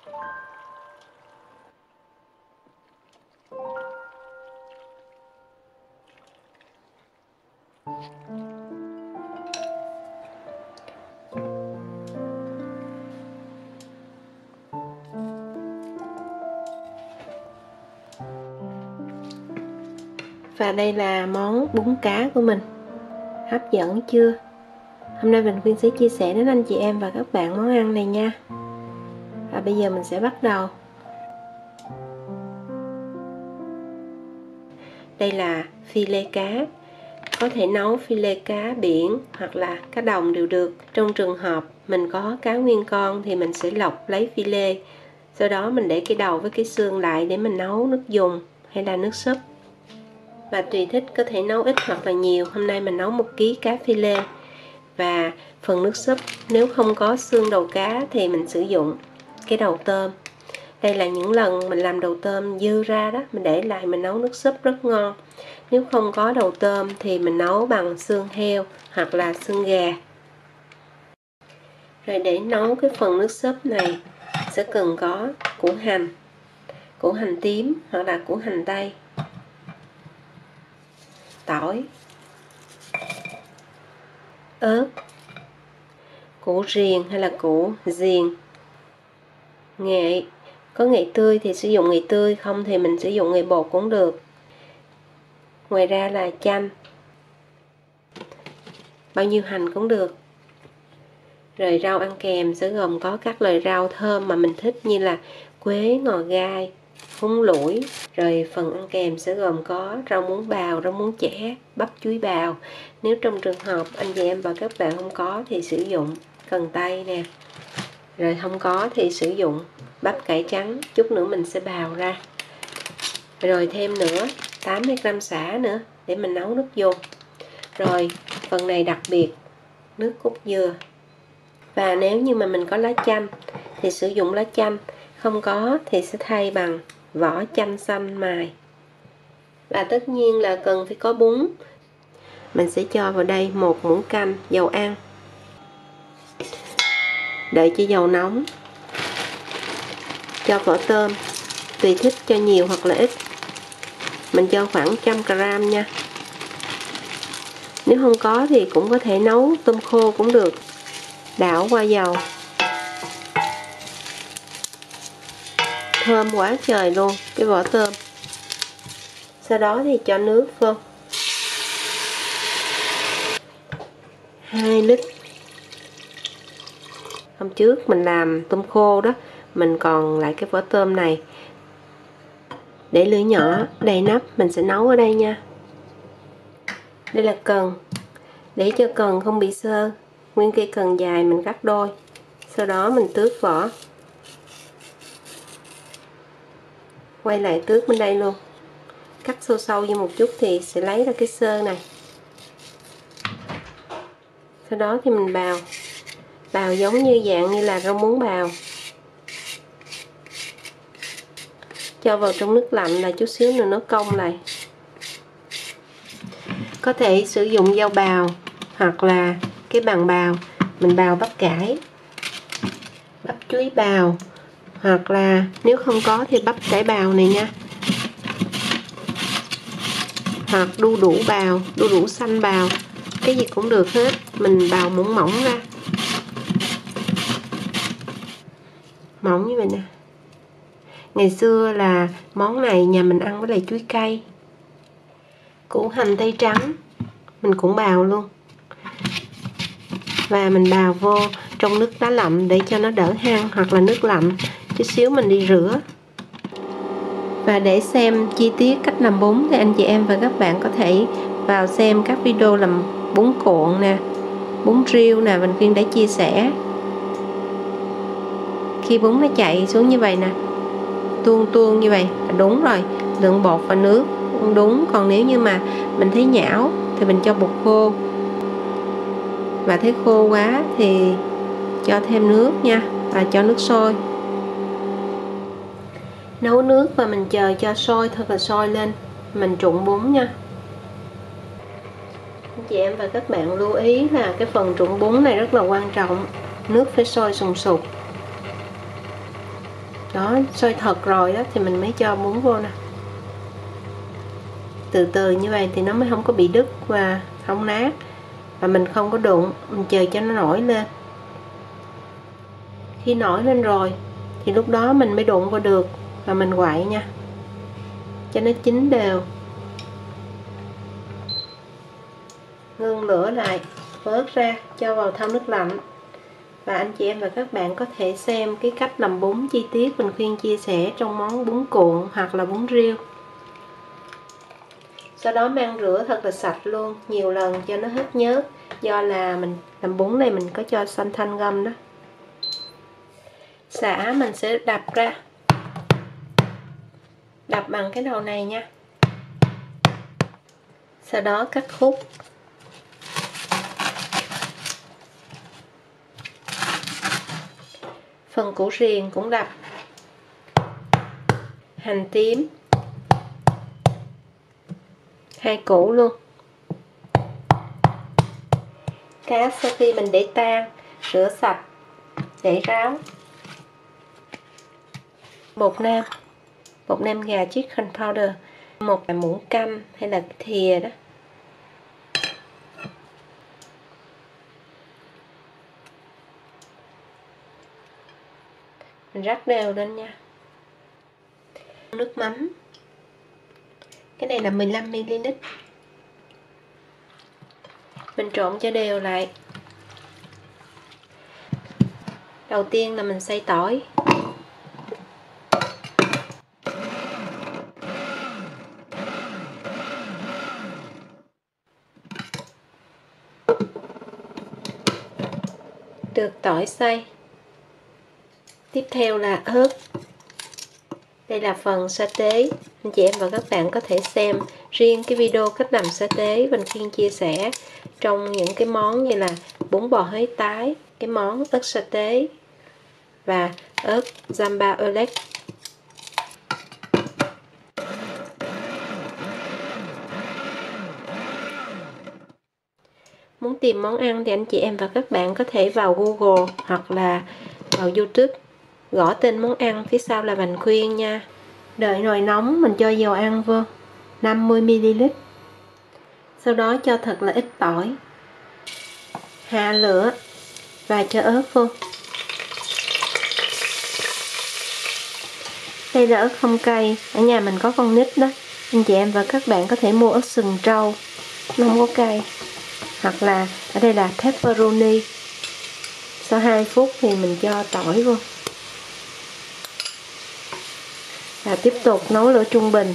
Và đây là món bún cá của mình. Hấp dẫn chưa? Hôm nay Bình Quyên sẽ chia sẻ đến anh chị em và các bạn món ăn này nha. Và bây giờ mình sẽ bắt đầu. Đây là phi lê cá. Có thể nấu phi lê cá biển hoặc là cá đồng đều được. Trong trường hợp mình có cá nguyên con thì mình sẽ lọc lấy phi lê. Sau đó mình để cái đầu với cái xương lại để mình nấu nước dùng hay là nước súp. Và tùy thích có thể nấu ít hoặc là nhiều. Hôm nay mình nấu 1 kg cá phi lê. Và phần nước súp nếu không có xương đầu cá thì mình sử dụng cái đầu tôm. Đây là những lần mình làm đầu tôm dư ra đó, mình để lại mình nấu nước súp rất ngon. Nếu không có đầu tôm thì mình nấu bằng xương heo hoặc là xương gà. Rồi để nấu cái phần nước súp này sẽ cần có củ hành tím hoặc là củ hành tây, tỏi, ớt, củ riềng hay là củ riềng, nghệ. Có nghệ tươi thì sử dụng nghệ tươi, không thì mình sử dụng nghệ bột cũng được. Ngoài ra là chanh, bao nhiêu hành cũng được. Rồi rau ăn kèm sẽ gồm có các loại rau thơm mà mình thích như là quế, ngò gai, húng lủi. Rồi phần ăn kèm sẽ gồm có rau muống bào, rau muống chẻ, bắp chuối bào. Nếu trong trường hợp anh chị em và các bạn không có thì sử dụng cần tây nè. Rồi không có thì sử dụng bắp cải trắng, chút nữa mình sẽ bào ra. Rồi thêm nữa 80g sả nữa để mình nấu nước dùng. Rồi phần này đặc biệt nước cốt dừa. Và nếu như mà mình có lá chanh thì sử dụng lá chanh, không có thì sẽ thay bằng vỏ chanh xanh mài. Và tất nhiên là cần phải có bún. Mình sẽ cho vào đây 1 muỗng canh dầu ăn. Đợi cho dầu nóng. Cho vỏ tôm, tùy thích cho nhiều hoặc là ít. Mình cho khoảng 100g nha. Nếu không có thì cũng có thể nấu tôm khô cũng được. Đảo qua dầu. Thơm quá trời luôn cái vỏ tôm. Sau đó thì cho nước vô 2 lít. Hôm trước mình làm tôm khô đó, mình còn lại cái vỏ tôm này. Để lửa nhỏ đầy nắp, mình sẽ nấu ở đây nha. Đây là cần. Để cho cần không bị xơ, nguyên cây cần dài mình cắt đôi. Sau đó mình tước vỏ. Quay lại tước bên đây luôn. Cắt sâu sâu vô một chút thì sẽ lấy ra cái xơ này. Sau đó thì mình bào. Bào giống như dạng như là rau muống bào. Cho vào trong nước lạnh là chút xíu nữa nó cong lại. Có thể sử dụng dao bào hoặc là cái bàn bào. Mình bào bắp cải, bắp chuối bào, hoặc là nếu không có thì bắp cải bào này nha. Hoặc đu đủ bào, đu đủ xanh bào, cái gì cũng được hết. Mình bào mỏng mỏng ra, mỏng như vậy nè. Ngày xưa là món này nhà mình ăn với lại chuối cay. Củ hành tây trắng mình cũng bào luôn. Và mình bào vô trong nước đá lạnh để cho nó đỡ hăng, hoặc là nước lạnh. Chút xíu mình đi rửa. Và để xem chi tiết cách làm bún thì anh chị em và các bạn có thể vào xem các video làm bún cuộn nè, bún riêu nè, mình Quyên đã chia sẻ. Khi bún nó chạy xuống như vậy nè, tuôn tuôn như vậy là đúng rồi, lượng bột và nước đúng. Còn nếu như mà mình thấy nhão thì mình cho bột khô, và thấy khô quá thì cho thêm nước nha, và cho nước sôi. Nấu nước và mình chờ cho sôi thật là sôi lên, mình trụng bún nha. Anh chị em và các bạn lưu ý là cái phần trụng bún này rất là quan trọng. Nước phải sôi sùng sục. Đó, sôi thật rồi đó thì mình mới cho bún vô nè. Từ từ như vậy thì nó mới không có bị đứt và không nát. Và mình không có đụng, mình chờ cho nó nổi lên. Khi nổi lên rồi thì lúc đó mình mới đụng vào được và mình quậy nha, cho nó chín đều. Ngưng lửa lại, vớt ra, cho vào thau nước lạnh. Và anh chị em và các bạn có thể xem cái cách làm bún chi tiết mình khuyên chia sẻ trong món bún cuộn hoặc là bún riêu. Sau đó mang rửa thật là sạch luôn, nhiều lần cho nó hết nhớt. Do là mình làm bún này mình có cho xanh thanh gâm đó. Sả mình sẽ đập ra, đập bằng cái đầu này nha. Sau đó cắt khúc. Phần củ riềng cũng đập. Hành tím, 2 củ luôn. Cá sau khi mình để tan, rửa sạch, để ráo. Bột nêm gà chicken powder, một là muỗng canh hay là cái thìa đó. Mình rắc đều lên nha. Nước mắm, cái này là 15 ml. Mình trộn cho đều lại. Đầu tiên là mình xay tỏi. Được tỏi xay. Tiếp theo là ớt. Đây là phần sa tế. Anh chị em và các bạn có thể xem riêng cái video cách làm sa tế mình khuyên chia sẻ trong những cái món như là bún bò Huế tái, cái món ớt sa tế và ớt Jamba Eulex. Muốn tìm món ăn thì anh chị em và các bạn có thể vào Google hoặc là vào YouTube, gõ tên món ăn phía sau là Vành khuyên nha. Đợi nồi nóng mình cho dầu ăn vô 50 ml. Sau đó cho thật là ít tỏi. Hạ lửa và cho ớt vô. Đây là ớt không cay, ở nhà mình có con nít đó. Anh chị em và các bạn có thể mua ớt sừng trâu, nó không có cay. Hoặc là ở đây là pepperoni. Sau 2 phút thì mình cho tỏi vô. Và tiếp tục nấu lửa trung bình.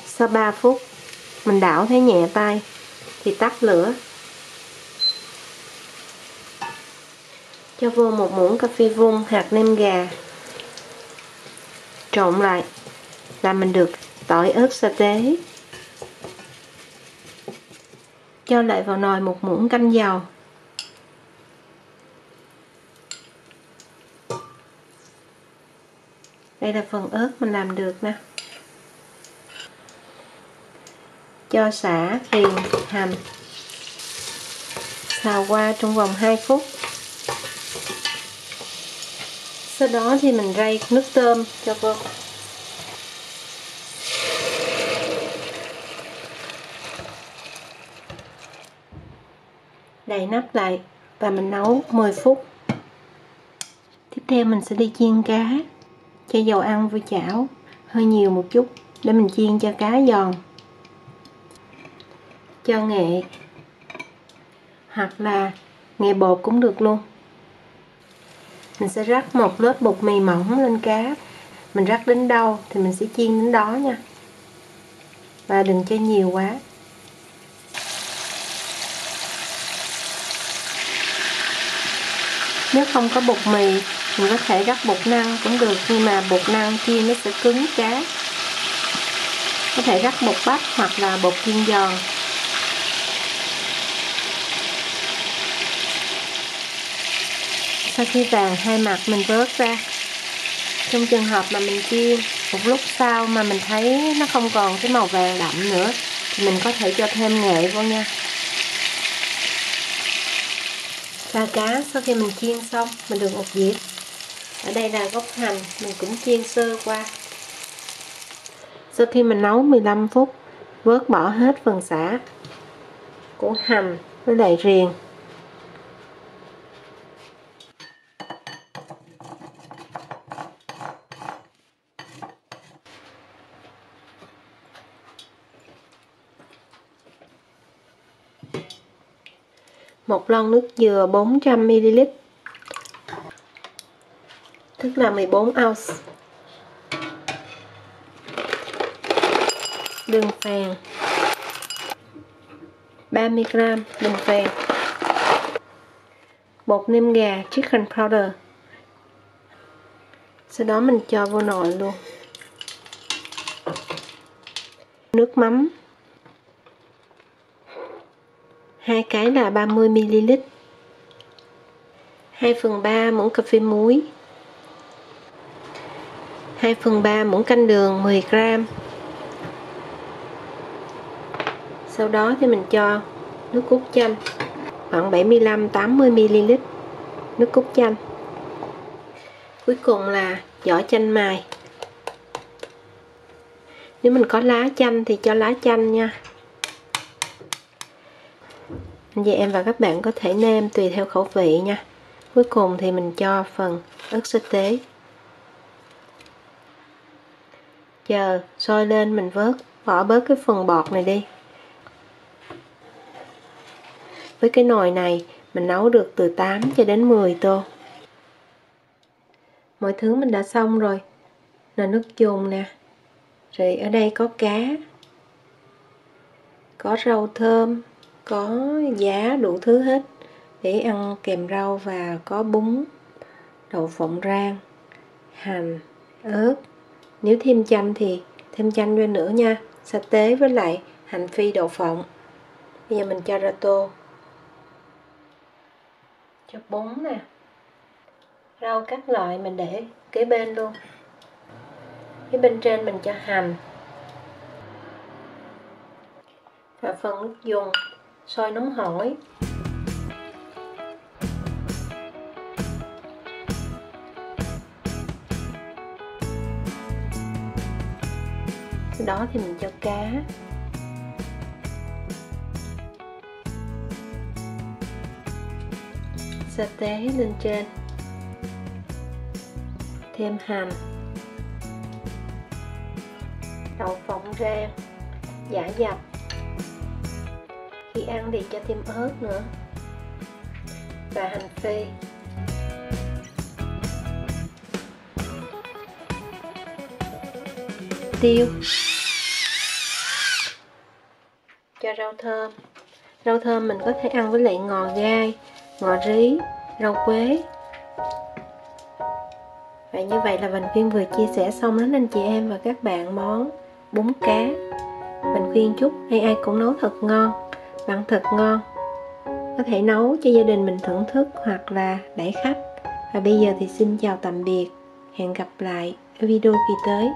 Sau 3 phút mình đảo thấy nhẹ tay thì tắt lửa. Cho vô 1 muỗng cà phê vung hạt nêm gà. Trộn lại là mình được tỏi ớt sa tế. Cho lại vào nồi 1 muỗng canh dầu. Đây là phần ớt mình làm được nè. Cho sả, riềng, hành. Xào qua trong vòng 2 phút. Sau đó thì mình rây nước tôm cho vô. Đậy nắp lại và mình nấu 10 phút. Tiếp theo mình sẽ đi chiên cá. Cho dầu ăn vô chảo hơi nhiều một chút để mình chiên cho cá giòn. Cho nghệ hoặc là nghệ bột cũng được luôn. Mình sẽ rắc một lớp bột mì mỏng lên cá. Mình rắc đến đâu thì mình sẽ chiên đến đó nha. Và đừng cho nhiều quá. Nếu không có bột mì, mình có thể rắc bột năng cũng được, nhưng mà bột năng chiên nó sẽ cứng cá. Có thể rắc bột bắp hoặc là bột chiên giòn. Sau khi vàng hai mặt mình vớt ra. Trong trường hợp mà mình chiên một lúc sau mà mình thấy nó không còn cái màu vàng đậm nữa thì mình có thể cho thêm nghệ vô nha. Và cá sau khi mình chiên xong, mình được một dĩa. Ở đây là gốc hành, mình cũng chiên sơ qua. Sau khi mình nấu 15 phút, vớt bỏ hết phần sả của hành với lại riềng. Một lon nước dừa 400ml, tức là 14 ounce. Đường phèn 30g đường phèn. Bột nêm gà chicken powder. Sau đó mình cho vô nồi luôn. Nước mắm 2 cái là 30ml. 2/3 muỗng cà phê muối. 2/3 muỗng canh đường 10g. Sau đó thì mình cho nước cốt chanh khoảng 75-80ml nước cốt chanh. Cuối cùng là vỏ chanh mài. Nếu mình có lá chanh thì cho lá chanh nha. Anh chị em và các bạn có thể nêm tùy theo khẩu vị nha. Cuối cùng thì mình cho phần ớt sơ tế. Chờ sôi lên mình bỏ bớt cái phần bọt này đi. Với cái nồi này mình nấu được từ 8 cho đến 10 tô. Mọi thứ mình đã xong rồi. Là nước dùng nè. Rồi ở đây có cá. Có rau thơm, có giá đủ thứ hết để ăn kèm rau, và có bún, đậu phộng rang, hành, ớt. Nếu thêm chanh thì thêm chanh vô nữa nha. Sa tế với lại hành phi đậu phộng. Bây giờ mình cho ra tô. Cho bún nè. Rau các loại mình để kế bên luôn. Phía bên trên mình cho hành. Và phần nước dùng sôi nóng hổi. Sau đó thì mình cho cá. Sa tế lên trên. Thêm hành. Đậu phộng rang, giã dập. Khi ăn thì cho thêm ớt nữa. Và hành phi. Tiêu. Cho rau thơm. Rau thơm mình có thể ăn với lại ngò gai, ngò rí, rau quế. Và như vậy là Bình Khuyên vừa chia sẻ xong đến anh chị em và các bạn món bún cá. Bình Khuyên chúc ai cũng nấu thật ngon, bạn thật ngon. Có thể nấu cho gia đình mình thưởng thức hoặc là đãi khách. Và bây giờ thì xin chào tạm biệt. Hẹn gặp lại ở video kỳ tới.